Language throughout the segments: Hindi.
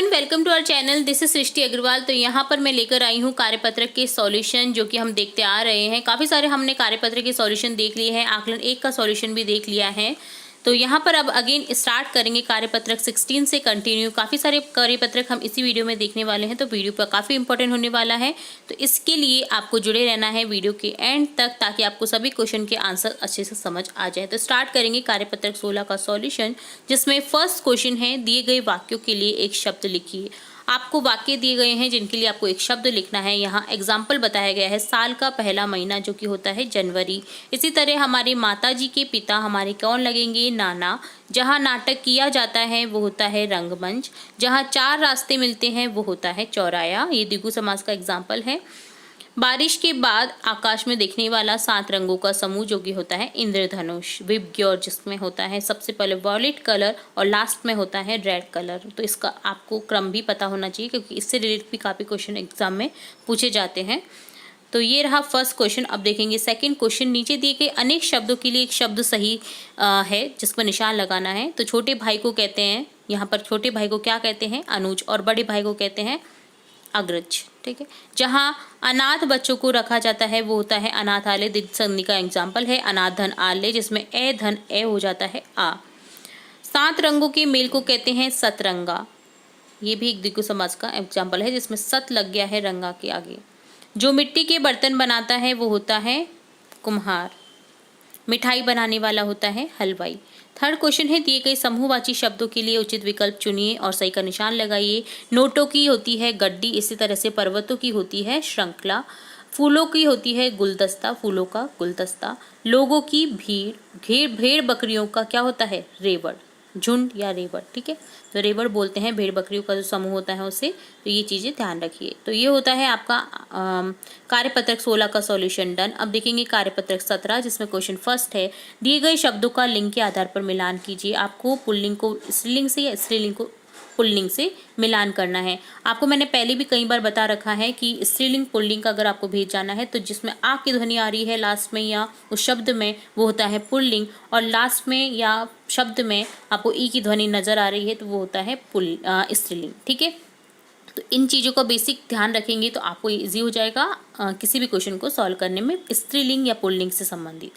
Everyone, welcome to our channel. This is Srishti Agarwal. तो यहाँ पर मैं लेकर आई हूँ कार्यपत्रक के सॉल्यूशन जो कि हम देखते आ रहे हैं। काफ़ी सारे हमने कार्यपत्रक के सॉल्यूशन देख लिए हैं, आकलन 1 का सॉल्यूशन भी देख लिया है। तो यहाँ पर अब अगेन स्टार्ट करेंगे कार्यपत्रक 16 से कंटिन्यू। काफ़ी सारे कार्यपत्रक हम इसी वीडियो में देखने वाले हैं, तो वीडियो पर काफ़ी इंपॉर्टेंट होने वाला है। तो इसके लिए आपको जुड़े रहना है वीडियो के एंड तक, ताकि आपको सभी क्वेश्चन के आंसर अच्छे से समझ आ जाए। तो स्टार्ट करेंगे कार्यपत्रक 16 का सॉल्यूशन, जिसमें फर्स्ट क्वेश्चन है, दिए गए वाक्यों के लिए एक शब्द लिखिए। आपको वाक्य दिए गए हैं जिनके लिए आपको एक शब्द लिखना है। यहाँ एग्जाम्पल बताया गया है, साल का पहला महीना जो कि होता है जनवरी। इसी तरह हमारे माता जी के पिता हमारे कौन लगेंगे? नाना। जहाँ नाटक किया जाता है वो होता है रंगमंच। जहाँ 4 रास्ते मिलते हैं वो होता है चौराया। ये द्विगु समास का एग्जाम्पल है। बारिश के बाद आकाश में देखने वाला 7 रंगों का समूह जो कि होता है इंद्रधनुष। विबग्योर, जिसमें होता है सबसे पहले वॉयलेट कलर और लास्ट में होता है रेड कलर। तो इसका आपको क्रम भी पता होना चाहिए, क्योंकि इससे रिलेटेड भी काफ़ी क्वेश्चन एग्जाम में पूछे जाते हैं। तो ये रहा फर्स्ट क्वेश्चन। अब देखेंगे सेकंड क्वेश्चन। नीचे दिए गए अनेक शब्दों के लिए एक शब्द सही है जिस पर निशान लगाना है। तो छोटे भाई को कहते हैं, यहाँ पर छोटे भाई को क्या कहते हैं? अनुज। और बड़े भाई को कहते हैं अग्रज। ठीक है। जहाँ अनाथ बच्चों को रखा जाता है वो होता है अनाथालय। द्विगु संधि का एग्जाम्पल है अनाथ धन आलय, जिसमें ए धन ए हो जाता है आ। 7 रंगों के मेल को कहते हैं सतरंगा। ये भी एक द्विगु समास का एग्जाम्पल है जिसमें सत लग गया है रंगा के आगे। जो मिट्टी के बर्तन बनाता है वो होता है कुम्हार। मिठाई बनाने वाला होता है हलवाई। थर्ड क्वेश्चन है, दिए गए समूहवाची शब्दों के लिए उचित विकल्प चुनिए और सही का निशान लगाइए। नोटों की होती है गड्डी, इसी तरह से पर्वतों की होती है श्रृंखला। फूलों की होती है गुलदस्ता, फूलों का गुलदस्ता। लोगों की भीड़, भेड़ बकरियों का क्या होता है? रेवड़, झुंड या रेवड़। ठीक है, तो रेवड़ बोलते हैं भेड़ बकरियों का जो समूह होता है उसे। तो ये चीज़ें ध्यान रखिए। तो ये होता है आपका कार्यपत्रक 16 का सॉल्यूशन डन। अब देखेंगे कार्यपत्रक 17, जिसमें क्वेश्चन फर्स्ट है, दिए गए शब्दों का लिंग के आधार पर मिलान कीजिए। आपको पुल्लिंग को स्त्रीलिंग से या स्त्रीलिंग को पुल्लिंग से मिलान करना है। आपको मैंने पहले भी कई बार बता रखा है कि स्त्रीलिंग पुल्लिंग का अगर आपको भेज जाना है तो जिसमें आ की ध्वनि आ रही है लास्ट में या उस शब्द में वो होता है पुल्लिंग, और लास्ट में या शब्द में आपको ई की ध्वनि नजर आ रही है तो वो होता है स्त्रीलिंग। ठीक है, तो इन चीज़ों का बेसिक ध्यान रखेंगे तो आपको इजी हो जाएगा किसी भी क्वेश्चन को सॉल्व करने में स्त्रीलिंग या पुल्लिंग से संबंधित।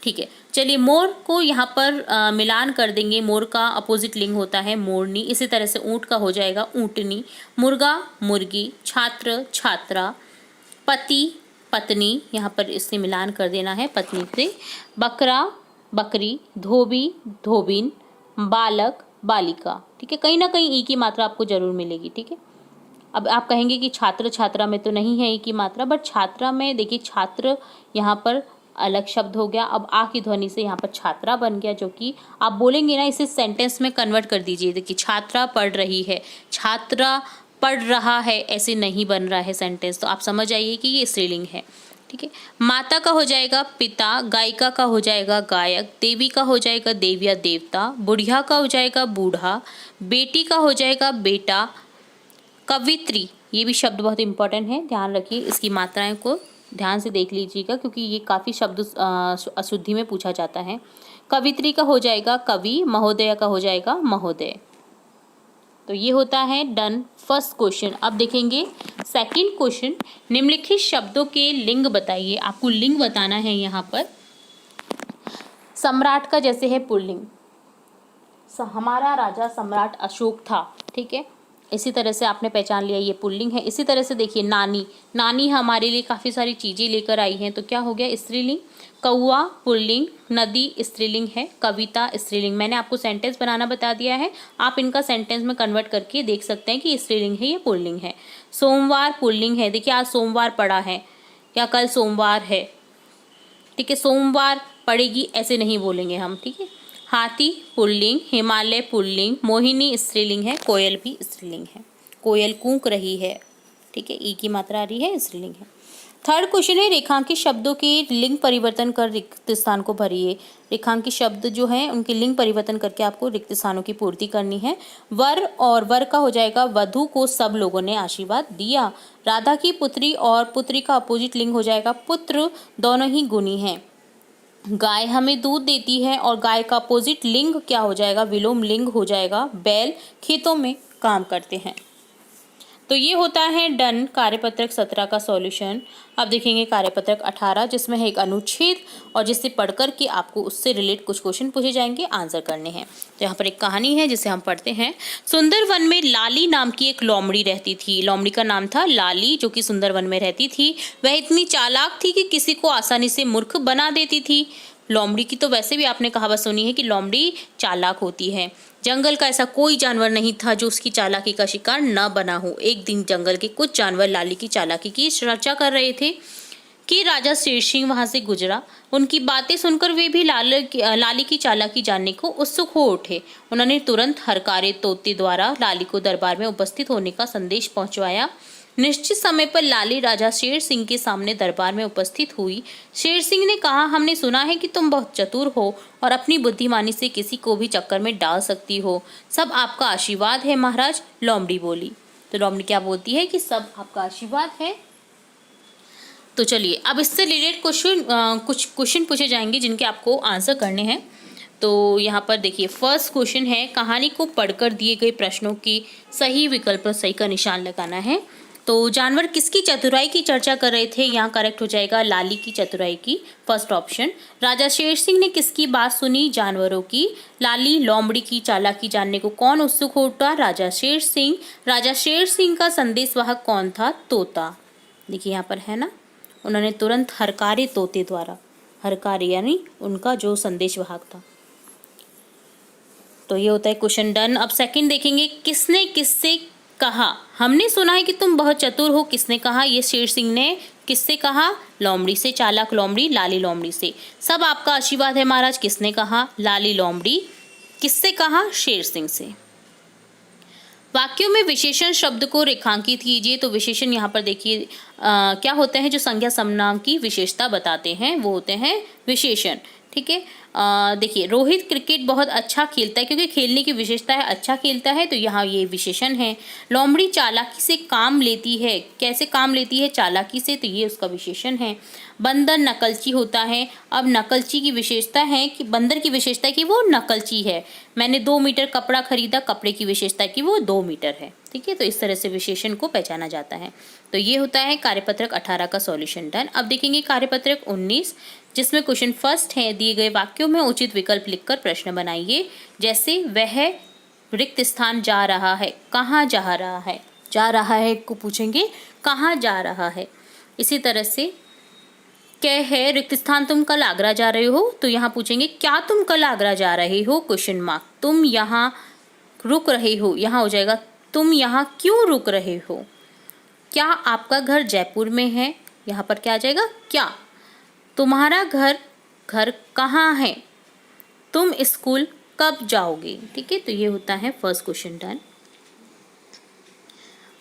ठीक है, चलिए मोर को यहाँ पर मिलान कर देंगे। मोर का अपोजिट लिंग होता है मोरनी। इसी तरह से ऊँट का हो जाएगा ऊँटनी। मुर्गा मुर्गी। छात्र छात्रा। पति पत्नी, यहाँ पर इससे मिलान कर देना है पत्नी से। बकरा बकरी। धोबी धोबिन। बालक बालिका। ठीक है, कहीं ना कहीं ई की मात्रा आपको जरूर मिलेगी। ठीक है, अब आप कहेंगे कि छात्र छात्रा में तो नहीं है ई की मात्रा, बट छात्रा में देखिए छात्र यहाँ पर अलग शब्द हो गया। अब आ की ध्वनि से यहाँ पर छात्रा बन गया, जो कि आप बोलेंगे ना, इसे सेंटेंस में कन्वर्ट कर दीजिए। देखिए छात्रा पढ़ रही है, छात्रा पढ़ रहा है, ऐसे नहीं बन रहा है सेंटेंस। तो आप समझ आइए कि ये स्त्रीलिंग है। ठीक है, माता का हो जाएगा पिता। गायिका का हो जाएगा गायक। देवी का हो जाएगा देव या देवता। बुढ़िया का हो जाएगा बूढ़ा। बेटी का हो जाएगा बेटा। कवित्री, ये भी शब्द बहुत इंपॉर्टेंट है, ध्यान रखिए। इसकी मात्राएं को ध्यान से देख लीजिएगा, क्योंकि ये काफ़ी शब्द अशुद्धि में पूछा जाता है। कवित्री का हो जाएगा कवि। महोदय का हो जाएगा महोदय। तो ये होता है डन फर्स्ट क्वेश्चन। अब देखेंगे सेकंड क्वेश्चन। निम्नलिखित शब्दों के लिंग बताइए। आपको लिंग बताना है यहाँ पर। सम्राट का जैसे है पुल्लिंग, हमारा राजा सम्राट अशोक था। ठीक है, इसी तरह से आपने पहचान लिया ये पुल्लिंग है। इसी तरह से देखिए नानी, नानी हमारे लिए काफ़ी सारी चीज़ें लेकर आई हैं, तो क्या हो गया? स्त्रीलिंग। कौआ पुल्लिंग। नदी स्त्रीलिंग है। कविता स्त्रीलिंग। मैंने आपको सेंटेंस बनाना बता दिया है, आप इनका सेंटेंस में कन्वर्ट करके देख सकते हैं कि स्त्रीलिंग है या पुल्लिंग है। सोमवार पुल्लिंग है। देखिए आज सोमवार पड़ा है या कल सोमवार है। ठीक है, सोमवार पड़ेगी ऐसे नहीं बोलेंगे हम। ठीक है, हाथी पुल्लिंग। हिमालय पुल्लिंग। मोहिनी स्त्रीलिंग है। कोयल भी स्त्रीलिंग है। कोयल कूक रही है। ठीक है, ई की मात्रा आ रही है, स्त्रीलिंग है। थर्ड क्वेश्चन है, रेखांकित शब्दों के लिंग परिवर्तन कर रिक्त स्थान को भरिए। रेखांकित शब्द जो हैं उनके लिंग परिवर्तन करके आपको रिक्त स्थानों की पूर्ति करनी है। वर और वर का हो जाएगा वधु को सब लोगों ने आशीर्वाद दिया। राधा की पुत्री और पुत्री का अपोजिट लिंग हो जाएगा पुत्र, दोनों ही गुणी हैं। गाय हमें दूध देती है और गाय का अपोजिट लिंग क्या हो जाएगा? विलोम लिंग हो जाएगा। बैल खेतों में काम करते हैं। तो ये होता है डन कार्यपत्रक 17 का सॉल्यूशन। अब देखेंगे कार्यपत्रक 18, जिसमें है एक अनुच्छेद और जिससे पढ़कर के आपको उससे रिलेट कुछ क्वेश्चन पूछे जाएंगे, आंसर करने हैं। तो यहाँ पर एक कहानी है जिसे हम पढ़ते हैं। सुंदर वन में लाली नाम की एक लोमड़ी रहती थी। लोमड़ी का नाम था लाली, जो कि सुंदर वन में रहती थी। वह इतनी चालाक थी कि किसी को आसानी से मूर्ख बना देती थी। लोमड़ी की तो वैसे भी आपने कहावत सुनी है कि लोमड़ी चालाक होती है। जंगल का ऐसा कोई जानवर नहीं था जो उसकी चालाकी का शिकार न बना हो। एक दिन जंगल के कुछ जानवर लाली की चालाकी की चर्चा कर रहे थे कि राजा शेर सिंह वहां से गुजरा। उनकी बातें सुनकर वे भी लाली की चालाकी जानने को उत्सुक हो उठे। उन्होंने तुरंत हरकारे तोते द्वारा लाली को दरबार में उपस्थित होने का संदेश पहुंचवाया। निश्चित समय पर लाली राजा शेर सिंह के सामने दरबार में उपस्थित हुई। शेर सिंह ने कहा, हमने सुना है कि तुम बहुत चतुर हो और अपनी बुद्धिमानी से किसी को भी चक्कर में डाल सकती हो। सब आपका आशीर्वाद है महाराज, लोमड़ी बोली। तो लोमड़ी क्या बोलती है कि सब आपका आशीर्वाद है। तो चलिए अब इससे रिलेटेड कुछ क्वेश्चन पूछे जाएंगे जिनके आपको आंसर करने हैं। तो यहाँ पर देखिए फर्स्ट क्वेश्चन है, कहानी को पढ़कर दिए गए प्रश्नों की सही विकल्प पर सही का निशान लगाना है। तो जानवर किसकी चतुराई की चर्चा कर रहे थे, यहाँ करेक्ट हो जाएगा लाली की चतुराई की, फर्स्ट ऑप्शन। राजा शेर सिंह ने किसकी बात सुनी, जानवरों की। लाली लोमड़ी की चालाकी जानने को कौन उत्सुक हो उठा, राजा शेर सिंह। राजा शेर सिंह का संदेशवाहक कौन था, तोता। देखिए यहाँ पर है ना, उन्होंने तुरंत हरकारे तोते द्वारा, हरकारे यानी उनका जो संदेशवाहक था। तो ये होता है क्वेश्चन डन। अब सेकंड देखेंगे, किसने किससे कहा, हमने सुना है कि तुम बहुत चतुर हो, किसने कहा, ये शेर सिंह ने किससे कहा, लोमड़ी से। चालाक लोमड़ी, लाली लोमड़ी से। सब आपका आशीर्वाद है महाराज, किसने कहा, लाली लोमड़ी। किससे कहा, शेर सिंह से। वाक्यों में विशेषण शब्द को रेखांकित कीजिए। तो विशेषण यहाँ पर देखिए क्या होते हैं, जो संज्ञा सर्वनाम की विशेषता बताते हैं वो होते हैं विशेषण। ठीक है, देखिए रोहित क्रिकेट बहुत अच्छा खेलता है, क्योंकि खेलने की विशेषता है अच्छा खेलता है, तो यहाँ ये विशेषण है। लोमड़ी चालाकी से काम लेती है, कैसे काम लेती है, चालाकी से, तो ये उसका विशेषण है। बंदर नकलची होता है। अब नकलची की विशेषता है कि बंदर की विशेषता है कि वो नकलची है। मैंने 2 मीटर कपड़ा खरीदा, कपड़े की विशेषता है कि वो 2 मीटर है। ठीक है, तो इस तरह से विशेषण को पहचाना जाता है। तो ये होता है कार्यपत्रक 18 का सॉल्यूशन डन। अब देखेंगे कार्यपत्रक 19, जिसमें क्वेश्चन फर्स्ट है, दिए गए वाक्यों में उचित विकल्प लिखकर प्रश्न बनाइए। जैसे वह रिक्त स्थान जा रहा है, कहाँ जा रहा है, जा रहा है को पूछेंगे कहाँ जा रहा है। इसी तरह से क्या है, रिक्त स्थान तुम कल आगरा जा रहे हो, तो यहाँ पूछेंगे क्या तुम कल आगरा जा रहे हो, क्वेश्चन मार्क। तुम यहाँ रुक रहे हो, यहाँ हो जाएगा तुम यहाँ क्यों रुक रहे हो। क्या आपका घर जयपुर में है, यहाँ पर क्या आ जाएगा क्या। तुम्हारा घर कहाँ है, तुम स्कूल कब जाओगे। ठीक है, तो ये होता है फर्स्ट क्वेश्चन डन।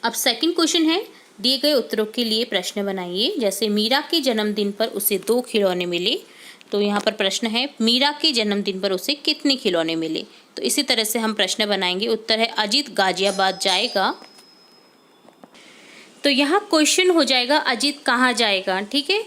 अब सेकंड क्वेश्चन है, दिए गए उत्तरों के लिए प्रश्न बनाइए। जैसे मीरा के जन्मदिन पर उसे 2 खिलौने मिले, तो यहाँ पर प्रश्न है मीरा के जन्मदिन पर उसे कितने खिलौने मिले। तो इसी तरह से हम प्रश्न बनाएंगे। उत्तर है अजीत गाजियाबाद जाएगा, तो यहाँ क्वेश्चन हो जाएगा अजीत कहाँ जाएगा। ठीक है,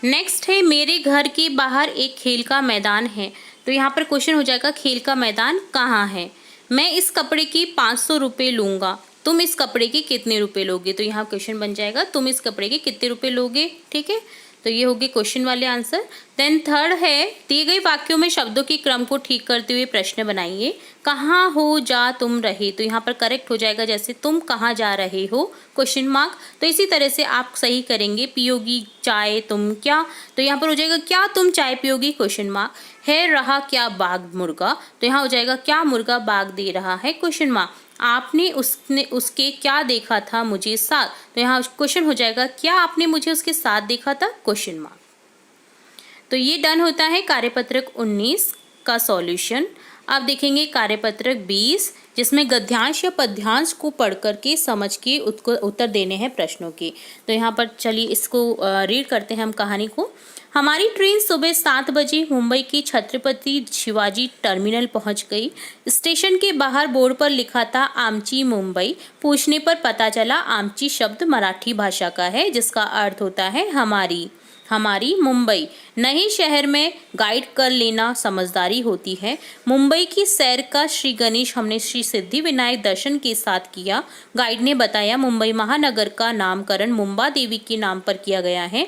नेक्स्ट है मेरे घर के बाहर एक खेल का मैदान है, तो यहाँ पर क्वेश्चन हो जाएगा खेल का मैदान कहाँ है। मैं इस कपड़े की 500 रुपये लूँगा, तुम इस कपड़े के कितने रुपए लोगे। तो यहाँ क्वेश्चन बन जाएगा तुम इस कपड़े के कितने रुपए लोगे। ठीक है, तो ये होगी क्वेश्चन वाले आंसर। देन थर्ड है, दिए गए वाक्यों में शब्दों के क्रम को ठीक करते हुए प्रश्न बनाइए। कहाँ हो जा तुम रहे, तो यहाँ पर करेक्ट हो जाएगा जैसे तुम कहाँ जा रहे हो, क्वेश्चन मार्क। तो इसी तरह से आप सही करेंगे, पियोगी चाय तुम क्या, तो यहाँ पर हो जाएगा क्या तुम चाय पियोगी, क्वेश्चन मार्क। है रहा क्या बाग मुर्गा, तो यहाँ हो जाएगा क्या मुर्गा बाग दे रहा है, क्वेश्चन मार्क। आपने उसके क्या देखा था मुझे साथ, तो यहाँ क्वेश्चन हो जाएगा क्या आपने मुझे उसके साथ देखा था, क्वेश्चन मार्क। तो ये डन होता है कार्यपत्रक 19 का सॉल्यूशन। अब देखेंगे कार्यपत्रक 20, जिसमें गद्यांश या पद्यांश को पढ़ करके समझ के उत्तर देने हैं प्रश्नों के। तो यहाँ पर चलिए इसको रीड करते हैं हम कहानी को। हमारी ट्रेन सुबह 7 बजे मुंबई की छत्रपति शिवाजी टर्मिनल पहुंच गई। स्टेशन के बाहर बोर्ड पर लिखा था आमची मुंबई। पूछने पर पता चला आमची शब्द मराठी भाषा का है, जिसका अर्थ होता है हमारी। हमारी मुंबई। नए शहर में गाइड कर लेना समझदारी होती है। मुंबई की सैर का श्री गणेश हमने श्री सिद्धि विनायक दर्शन के साथ किया। गाइड ने बताया मुंबई महानगर का नामकरण मुंबा देवी के नाम पर किया गया है।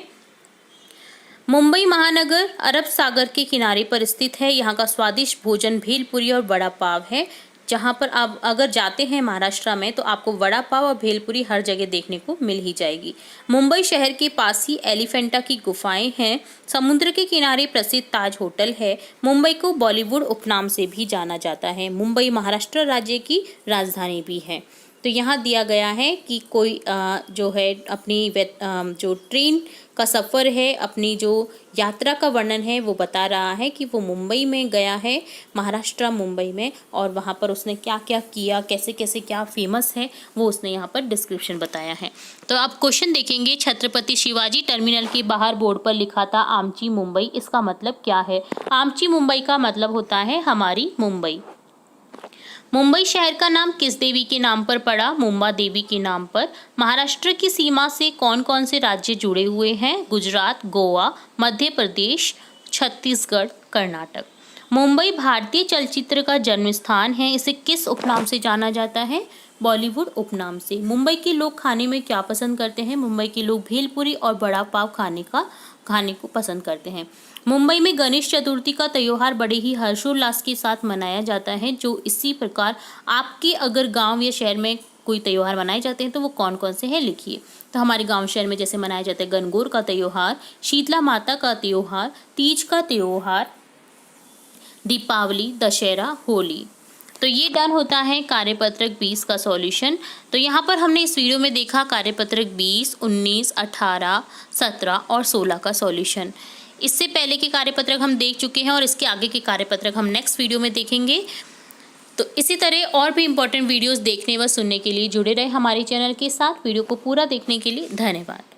मुंबई महानगर अरब सागर के किनारे पर स्थित है। यहाँ का स्वादिष्ट भोजन भेलपुरी और वड़ा पाव है। जहाँ पर आप अगर जाते हैं महाराष्ट्र में तो आपको वड़ा पाव और भेलपुरी हर जगह देखने को मिल ही जाएगी। मुंबई शहर के पास ही एलिफेंटा की गुफाएं हैं। समुद्र के किनारे प्रसिद्ध ताज होटल है। मुंबई को बॉलीवुड उपनाम से भी जाना जाता है। मुंबई महाराष्ट्र राज्य की राजधानी भी है। तो यहाँ दिया गया है कि कोई जो है अपनी जो ट्रेन का सफ़र है, अपनी जो यात्रा का वर्णन है वो बता रहा है कि वो मुंबई में गया है, महाराष्ट्र मुंबई में, और वहाँ पर उसने क्या क्या किया, कैसे कैसे क्या फेमस है वो उसने यहाँ पर डिस्क्रिप्शन बताया है। तो आप क्वेश्चन देखेंगे, छत्रपति शिवाजी टर्मिनल के बाहर बोर्ड पर लिखा था आमची मुंबई, इसका मतलब क्या है? आमची मुंबई का मतलब होता है हमारी मुंबई। मुंबई शहर का नाम किस देवी के नाम पर पड़ा? मुंबा देवी के नाम पर। महाराष्ट्र की सीमा से कौन कौन से राज्य जुड़े हुए हैं? गुजरात, गोवा, मध्य प्रदेश, छत्तीसगढ़, कर्नाटक। मुंबई भारतीय चलचित्र का जन्म स्थान है। इसे किस उपनाम से जाना जाता है? बॉलीवुड उपनाम से। मुंबई के लोग खाने में क्या पसंद करते हैं? मुंबई के लोग भेलपुरी और वड़ा पाव खाने को पसंद करते हैं। मुंबई में गणेश चतुर्थी का त्योहार बड़े ही हर्षोल्लास के साथ मनाया जाता है। जो इसी प्रकार आपके अगर गांव या शहर में कोई त्योहार मनाए जाते हैं तो वो कौन कौन से हैं लिखिए। तो हमारे गांव शहर में जैसे मनाया जाता है गणगौर का त्योहार, शीतला माता का त्योहार, तीज का त्योहार, दीपावली, दशहरा, होली। तो ये डन होता है कार्यपत्रक 20 का सॉल्यूशन। तो यहाँ पर हमने इस वीडियो में देखा कार्यपत्रक 20, 19, 18, 17 और 16 का सॉल्यूशन। इससे पहले के कार्यपत्रक हम देख चुके हैं और इसके आगे के कार्यपत्रक हम नेक्स्ट वीडियो में देखेंगे। तो इसी तरह और भी इम्पोर्टेंट वीडियोस देखने व सुनने के लिए जुड़े रहे हमारे चैनल के साथ। वीडियो को पूरा देखने के लिए धन्यवाद।